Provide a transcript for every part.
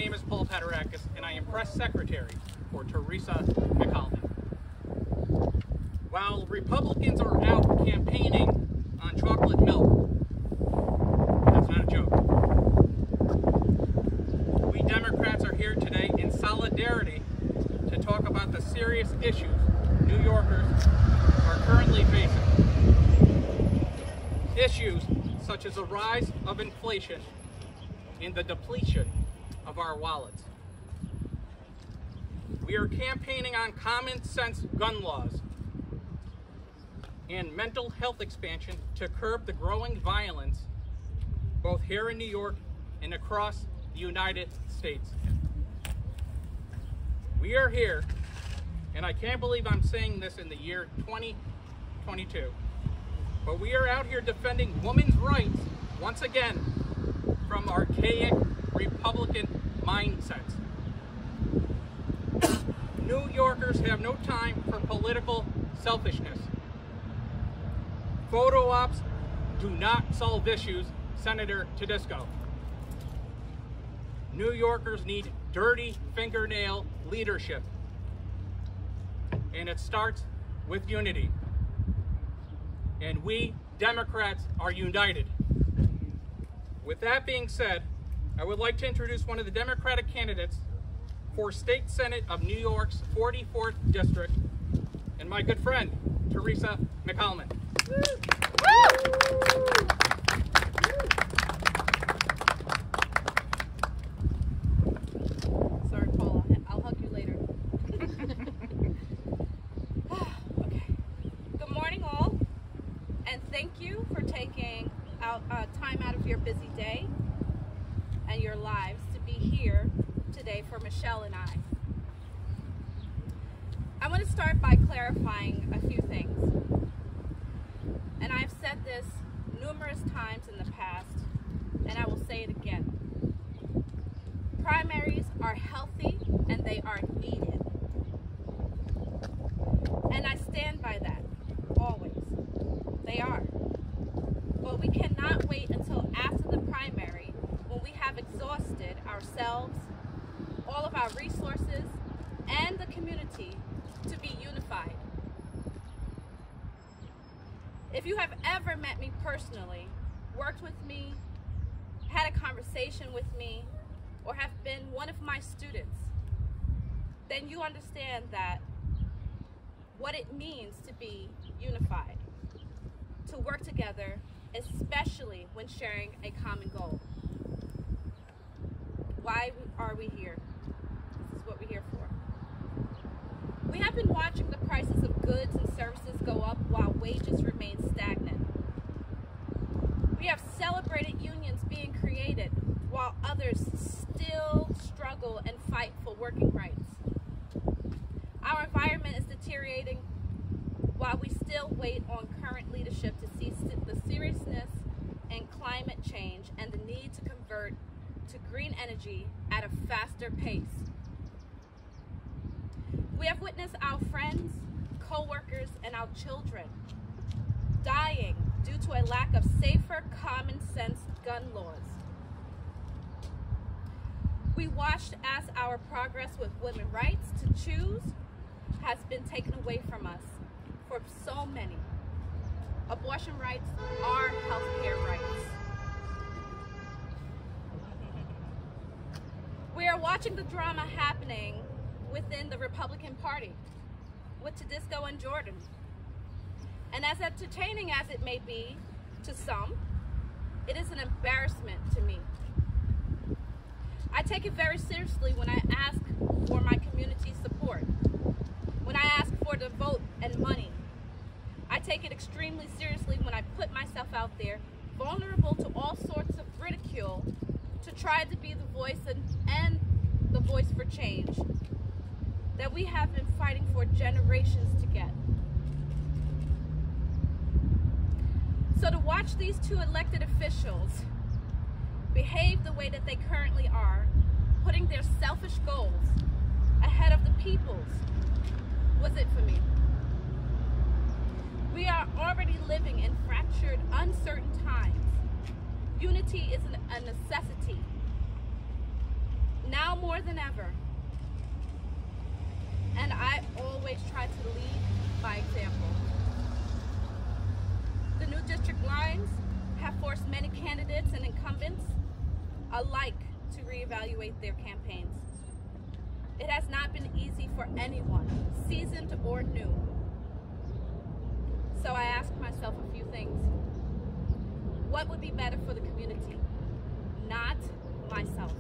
name is Paul Padarakis, and I am press secretary for Thearse McCalmon. While Republicans are out campaigning on chocolate milk, that's not a joke, we Democrats are here today in solidarity to talk about the serious issues New Yorkers are currently facing. Issues such as the rise of inflation and the depletion of our wallets. We are campaigning on common sense gun laws and mental health expansion to curb the growing violence both here in New York and across the United States. We are here, and I can't believe I'm saying this in the year 2022, but we are out here defending women's rights once again from archaic Republican mindsets. New Yorkers have no time for political selfishness. Photo ops do not solve issues, Senator Tedesco. New Yorkers need dirty fingernail leadership, and it starts with unity. And we Democrats are united. With that being said, I would like to introduce one of the Democratic candidates for State Senate of New York's 44th District, and my good friend, Thearse McCalmon. Sorry, Paula. I'll hug you later. Okay. Good morning, all, and thank you for taking time out of your busy day and your lives to be here today for Michelle and I. I want to start by clarifying a few things. And I've said this numerous times in the past, and I will say it again. Primaries are healthy and they are needed. And I stand by that, always. They are. But we cannot wait until after the primary, when we have exhausted ourselves, all of our resources, and the community to be unified. If you have ever met me personally, worked with me, had a conversation with me, or have been one of my students, then you understand that what it means to be unified, to work together, especially when sharing a common goal. Why are we here? This is what we're here for. We have been watching the prices of goods and services go up while wages remain stagnant. We have celebrated unions being created while others still struggle and fight for working rights. Our environment is deteriorating while we still wait on current leadership to see the seriousness in climate change and the need to convert to green energy at a faster pace. We have witnessed our friends, co-workers, and our children dying due to a lack of safer, common sense gun laws. We watched as our progress with women's rights to choose has been taken away from us for so many. Abortion rights are healthcare rights. We are watching the drama happening within the Republican Party with Tedesco and Jordan. And as entertaining as it may be to some, it is an embarrassment to me. I take it very seriously when I ask for my community's support, when I ask for the vote and money. I take it extremely seriously when I put myself out there, vulnerable to all sorts of ridicule, to try to be the voice and the voice for change that we have been fighting for generations to get. So to watch these two elected officials behave the way that they currently are, putting their selfish goals ahead of the people's, was it for me. We are already living in fractured, uncertain times. Unity is a necessity. now more than ever. And I always try to lead by example. The new district lines have forced many candidates and incumbents alike to reevaluate their campaigns. It has not been easy for anyone, seasoned or new. So I asked myself a few things. What would be better for the community? Not myself.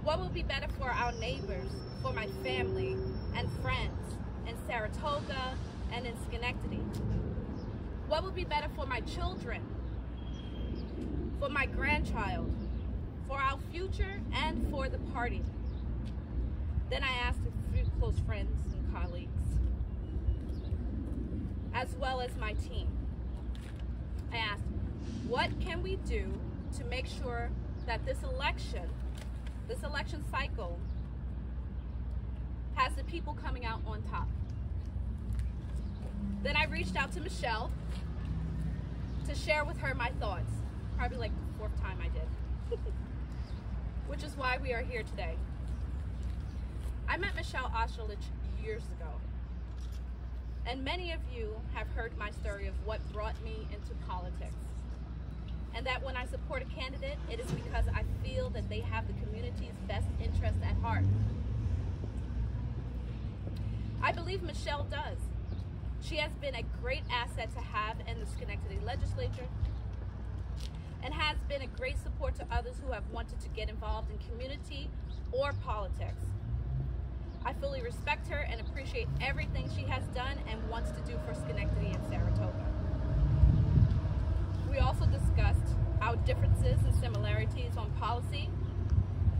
What would be better for our neighbors, for my family and friends in Saratoga and in Schenectady? What would be better for my children, for my grandchild, for our future, and for the party? Then I asked a few close friends and colleagues, as well as my team. I asked, what can we do to make sure that this election cycle has the people coming out on top? Then I reached out to Michelle to share with her my thoughts. Probably like the fourth time I did. Which is why we are here today. I met Michelle Ostrelich years ago. And many of you have heard my story of what brought me into politics. And that when I support a candidate, it is because I feel that they have the community's best interest at heart. I believe Michelle does. She has been a great asset to have in the Schenectady legislature and has been a great support to others who have wanted to get involved in community or politics. I fully respect her and appreciate everything she has done and wants to do for Schenectady and Saratoga. We also discussed our differences and similarities on policy,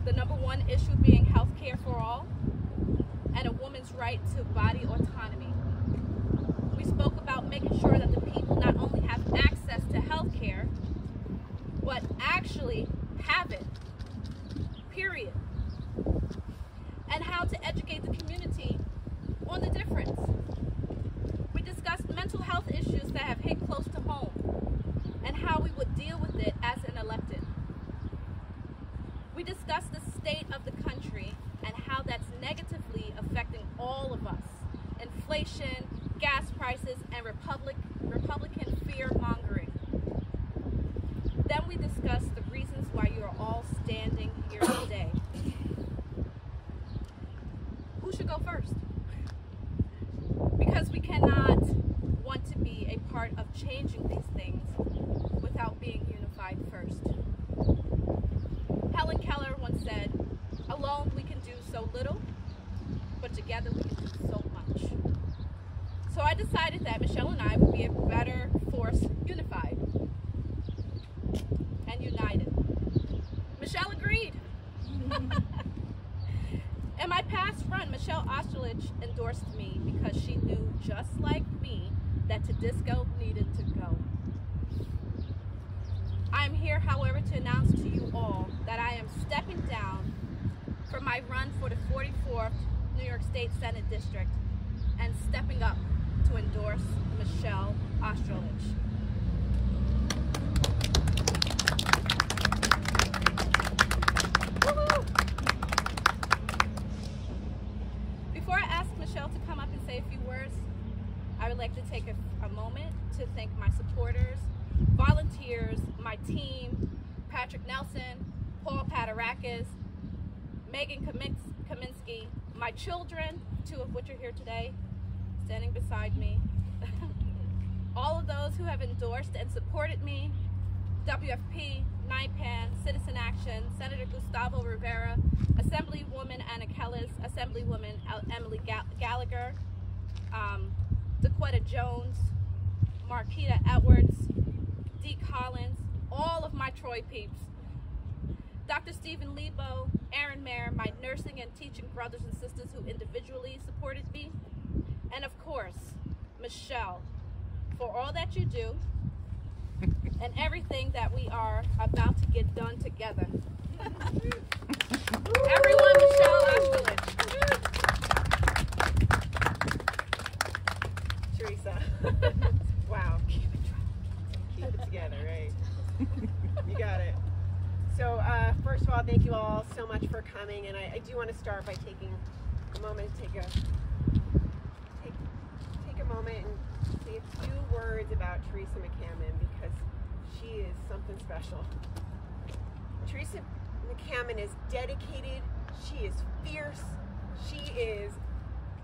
the #1 issue being health care for all, and a woman's right to body autonomy. We spoke about making sure that the people not only have access to health care, but actually have it, period. And how to educate the community on the difference. We discussed mental health issues that have hit close to home and how we would deal with it as an elected. We discussed the state of the country and how that's negatively affecting all of us. Inflation, gas prices, and Republican fear-mongering. Then we discussed the reasons why you are all standing here today. Who should go first? Because we cannot want to be a part of changing these things without being unified first. Helen Keller once said, alone we can do so little, but together we can do so much. So I decided that Michelle and I would be a better force unified and united. Michelle agreed. In my past run, Michelle Ostrelich endorsed me because she knew, just like me, that Tedisco needed to go. I'm here, however, to announce to you all that I am stepping down from my run for the 44th New York State Senate District and stepping up to endorse Michelle Ostrelich. Before I ask Michelle to come up and say a few words, I would like to take a moment to thank my supporters, volunteers, my team, Patrick Nelson, Paul Padarakis, Megan Kaminsky, my children, 2 of which are here today, standing beside me, all of those who have endorsed and supported me, WFP, NIPAN, Citizen Action, Senator Gustavo Rivera, Assemblywoman Anna Kellis, Assemblywoman Emily Gallagher, DeQuetta Jones, Marquita Edwards, Dee Collins, all of my Troy peeps, Dr. Stephen Lebo, Aaron Mayer, my nursing and teaching brothers and sisters who individually supported me, and of course, Michelle, for all that you do and everything that we are about to get done together. Everyone, Michelle Ostrelich. Teresa. Wow. Keep it together, right? You got it. So first first of all, thank you all so much for coming, and I do want to start by taking a moment to take a moment and say a few words about Thearse McCalmon, because she is something special. Thearse McCalmon is dedicated, she is fierce, she is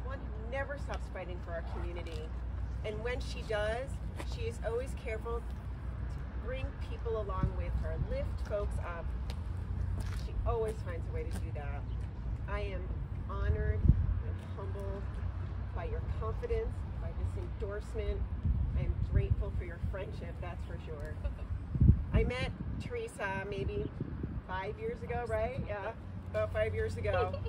one who never stops fighting for our community. And when she does, she is always careful to bring people along with her, lift folks up. She always finds a way to do that. I am honored and humbled by your confidence, by this endorsement. I am grateful for your friendship, that's for sure. I met Teresa maybe 5 years ago, right? Yeah, about 5 years ago.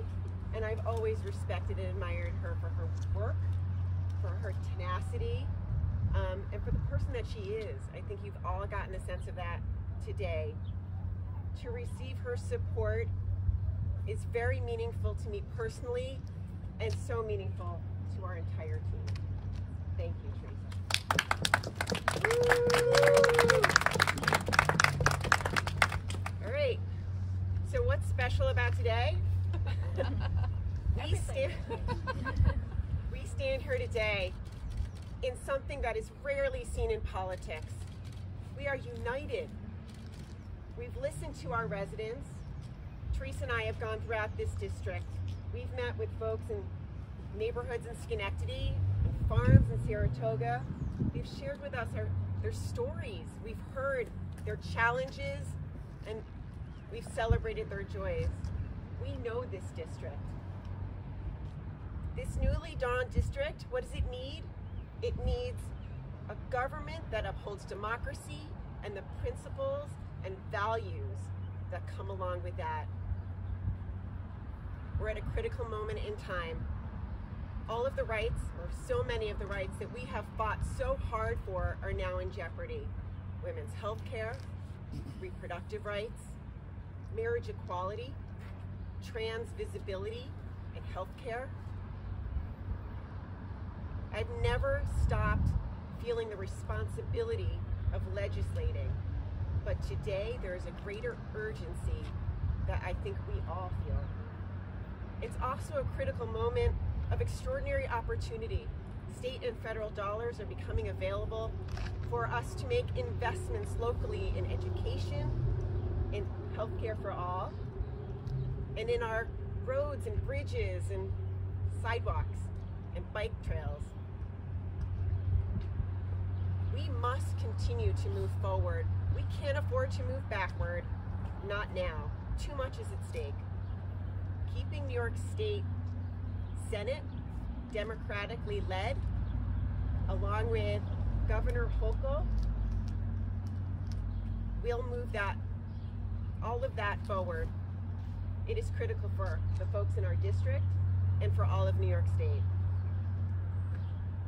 And I've always respected and admired her for her work, for her tenacity, and for the person that she is. I think you've all gotten a sense of that today. To receive her support is very meaningful to me personally, and so meaningful to our entire team. Thank you, Teresa. All right, so what's special about today? We stand here today in something that is rarely seen in politics. We are united. We've listened to our residents. Teresa and I have gone throughout this district. We've met with folks in neighborhoods in Schenectady, and farms in Saratoga. They've shared with us their stories. We've heard their challenges, and we've celebrated their joys. We know this district. This newly dawned district, what does it need? It needs a government that upholds democracy and the principles and values that come along with that. We're at a critical moment in time. All of the rights, or so many of the rights that we have fought so hard for, are now in jeopardy. Women's health care, reproductive rights, marriage equality, trans visibility, and health care. I've never stopped feeling the responsibility of legislating, but today there is a greater urgency that I think we all feel. It's also a critical moment of extraordinary opportunity. State and federal dollars are becoming available for us to make investments locally in education, in healthcare for all, and in our roads and bridges and sidewalks and bike trails. We must continue to move forward. We can't afford to move backward, not now. Too much is at stake. Keeping New York State Senate democratically led, along with Governor Hochul, will move all of that forward. It is critical for the folks in our district and for all of New York State.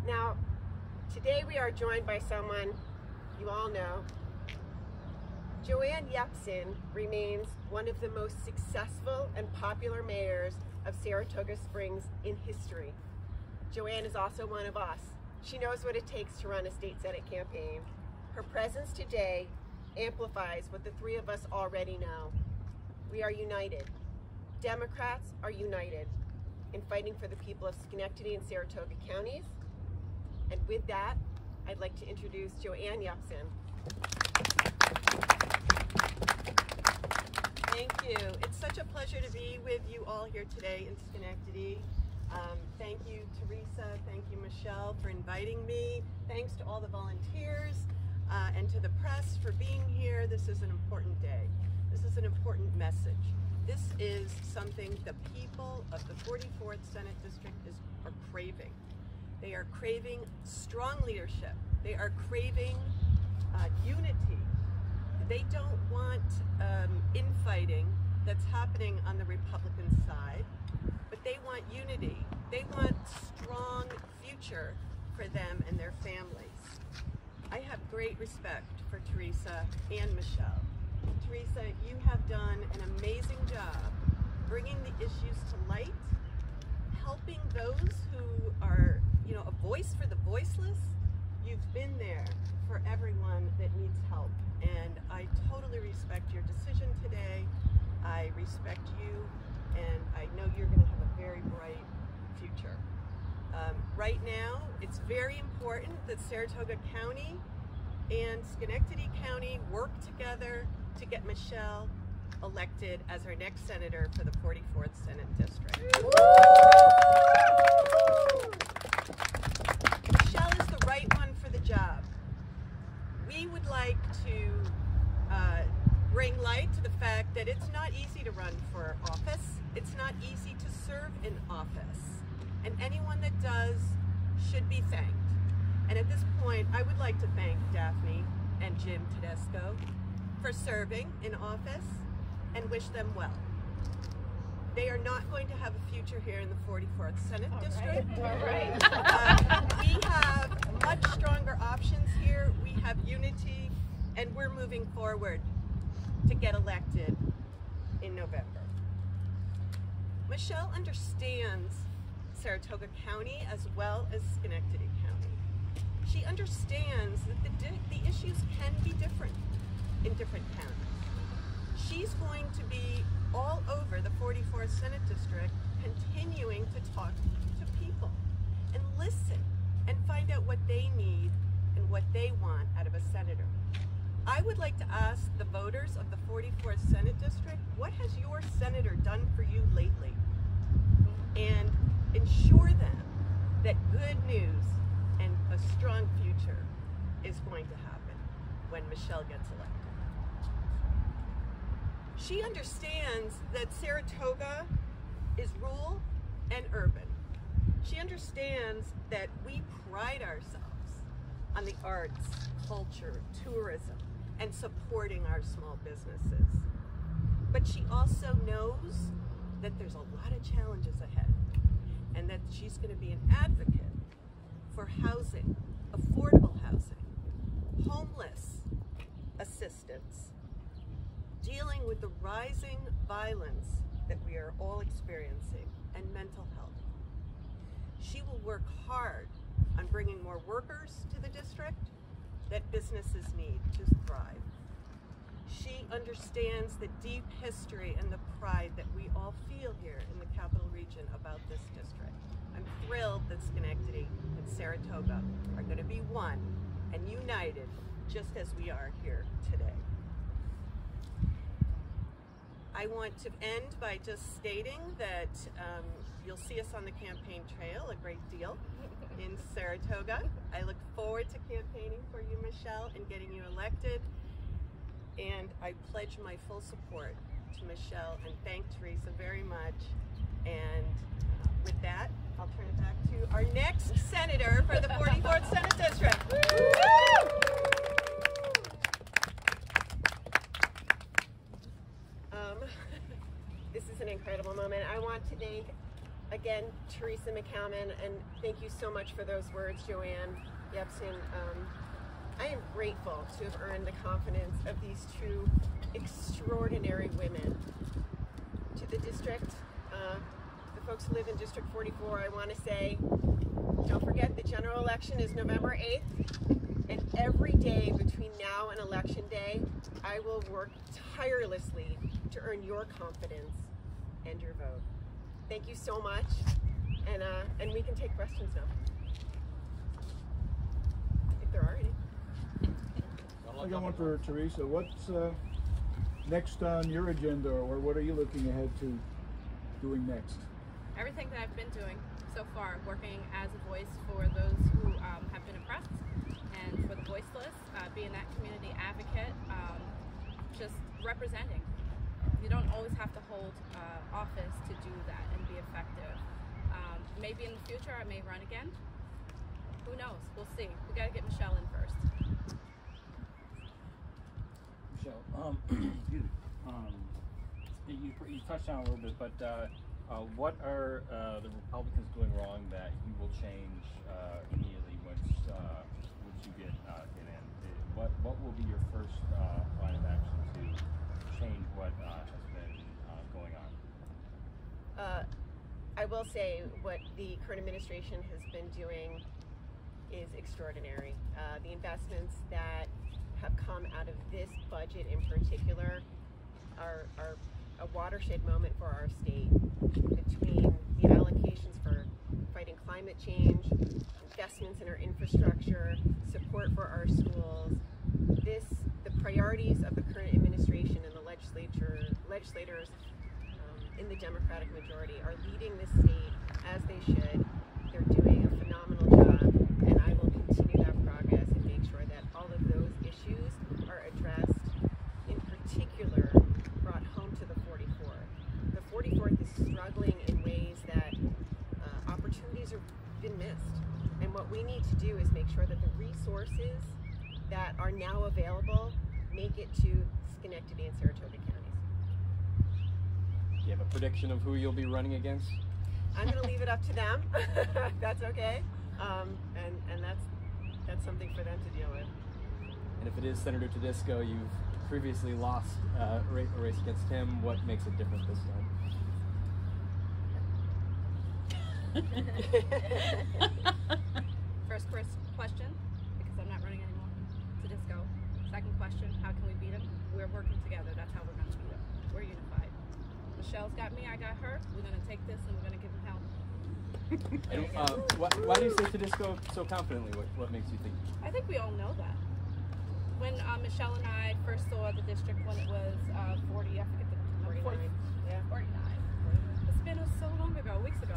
Now, today we are joined by someone you all know. Joanne Yepsen remains one of the most successful and popular mayors of Saratoga Springs in history. Joanne is also one of us. She knows what it takes to run a state Senate campaign. Her presence today amplifies what the three of us already know. We are united. Democrats are united in fighting for the people of Schenectady and Saratoga counties. And with that, I'd like to introduce Joanne Yepsen. Thank you. It's such a pleasure to be with you all here today in Schenectady. Thank you, Teresa. Thank you, Michelle, for inviting me. Thanks to all the volunteers and to the press for being here. This is an important day. This is an important message. This is something the people of the 44th Senate District are craving. They are craving strong leadership. They are craving unity. They don't want infighting that's happening on the Republican side, but they want unity. They want strong future for them and their families. I have great respect for Teresa and Michelle. Teresa, you have done an amazing job bringing the issues to light, helping those who are, a voice for the voiceless. You've been there for everyone that needs help, and I totally respect your decision today I respect you, and I know you're going to have a very bright future. Right now, it's very important that Saratoga County and Schenectady County work together to get Michelle elected as our next senator for the 44th Senate District. Michelle is the right one for the job. We would like to bring light to the fact that it's not easy to run for office. It's not easy to serve in office. And anyone that does should be thanked. And at this point, I would like to thank Daphne and Jim Tedesco for serving in office and wish them well. They are not going to have a future here in the 44th Senate District. All right. We have much stronger options here. We have unity, and we're moving forward to get elected in November. Michelle understands Saratoga County as well as Schenectady County. She understands that the issues can be different in different counties. She's going to be all over the 44th Senate District, continuing to talk to people and listen and find out what they need and what they want out of a senator. I would like to ask the voters of the 44th Senate District, what has your senator done for you lately? And ensure them that good news and a strong future is going to happen when Michelle gets elected. She understands that Saratoga is rural and urban. She understands that we pride ourselves on the arts, culture, tourism, and supporting our small businesses. But she also knows that there's a lot of challenges ahead, and that she's going to be an advocate for housing, affordable housing, homeless assistance, dealing with the rising violence that we are all experiencing, and mental health. She will work hard on bringing more workers to the district that businesses need to thrive. She understands the deep history and the pride that we all feel here in the Capital Region about this district. I'm thrilled that Schenectady and Saratoga are going to be one and united, just as we are here today. I want to end by just stating that you'll see us on the campaign trail a great deal in Saratoga. I look forward to campaigning for you, Michelle, and getting you elected. And I pledge my full support to Michelle and thank Teresa very much. And with that, I'll turn it back to our next senator for the 44th Senate District. This is an incredible moment. I want to thank, again, Thearse McCalmon, and thank you so much for those words, Joanne Yepsen. I am grateful to have earned the confidence of these two extraordinary women. To the district, the folks who live in District 44, I want to say, don't forget the general election is November 8th, and every day between now and Election Day, I will work tirelessly to earn your confidence and your vote. Thank you so much, and we can take questions now, if there are any. I got one for Teresa. What's next on your agenda, or what are you looking ahead to doing next? Everything that I've been doing so far, working as a voice for those who have been oppressed and for the voiceless, being that community advocate, just representing. You don't always have to hold office to do that and be effective. Maybe in the future I may run again. Who knows? We'll see. We got to get Michelle in first. Michelle, you touched on it a little bit, but what are the Republicans doing wrong that you will change immediately once you get in? What will be your first line of action to change what has been going on? I will say what the current administration has been doing is extraordinary. The investments that have come out of this budget in particular are a watershed moment for our state between the allocations for fighting climate change, investments in our infrastructure, support for our schools. The priorities of the current administration and the legislators in the Democratic majority are leading this state as they should. They're doing a phenomenal job, and I will continue that progress and make sure that all of those issues are addressed, in particular brought home to the 44th. The 44th is struggling in ways that opportunities have been missed. And what we need to do is make sure that the resources that are now available make it to Schenectady and Saratoga counties. Do you have a prediction of who you'll be running against? I'm going to leave it up to them. That's okay. And that's something for them to deal with. And if it is Senator Tedisco, you've previously lost a race against him. What makes it different this time? First question, because I'm not running anymore. Tedisco. Second question, how can we beat him? We're working together. That's how we're going to beat him. We're unified. Michelle's got me, I got her. We're going to take this and we're going to give him help. And, why do you say Tedisco so confidently? What makes you think? I think we all know that. When Michelle and I first saw the district when it was 40, I forget the 49. Yeah. 49. It's been so long ago, weeks ago.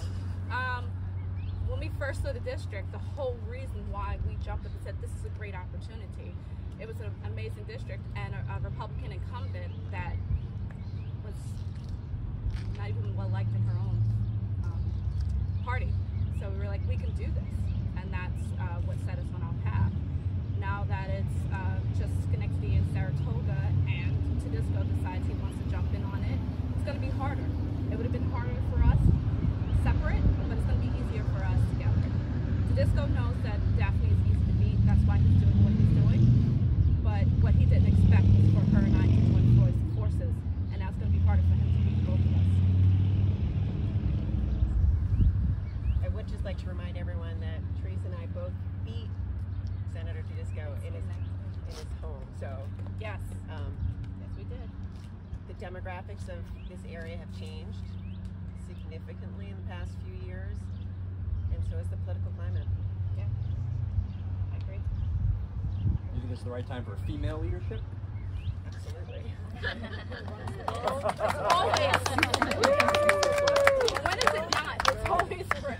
When we first saw the district, the whole reason why we jumped up and said this is a great opportunity. It was an amazing district and a Republican incumbent that was not even well liked in her own party. So we were like, we can do this, and that's what set us on our path. Now that it's just Schenectady and Saratoga, and Tedisco decides he wants to jump in on it, it's going to be harder. It would have been harder for us separate, but it's going to be easier for us together. Tedisco knows that Daphne is easy to beat. That's why he's doing what he's doing. But what he didn't expect was for her and I to join forces, and that's going to be harder for him to beat both of us. I would just like to remind everyone that Teresa and I both beat Senator Tedisco in his home. So Yes. Yes, we did. the demographics of this area have changed significantly in the past few years, and so is the political climate. Yeah. I agree. Do you think it's the right time for female leadership? Absolutely. Always. When is it not? It's always for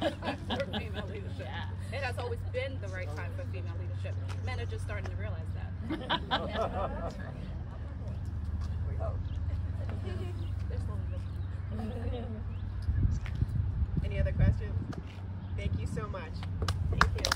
female leadership. Yeah. It has always been the right time for female leadership. Men are just starting to realize that. Any other questions? Thank you so much. Thank you.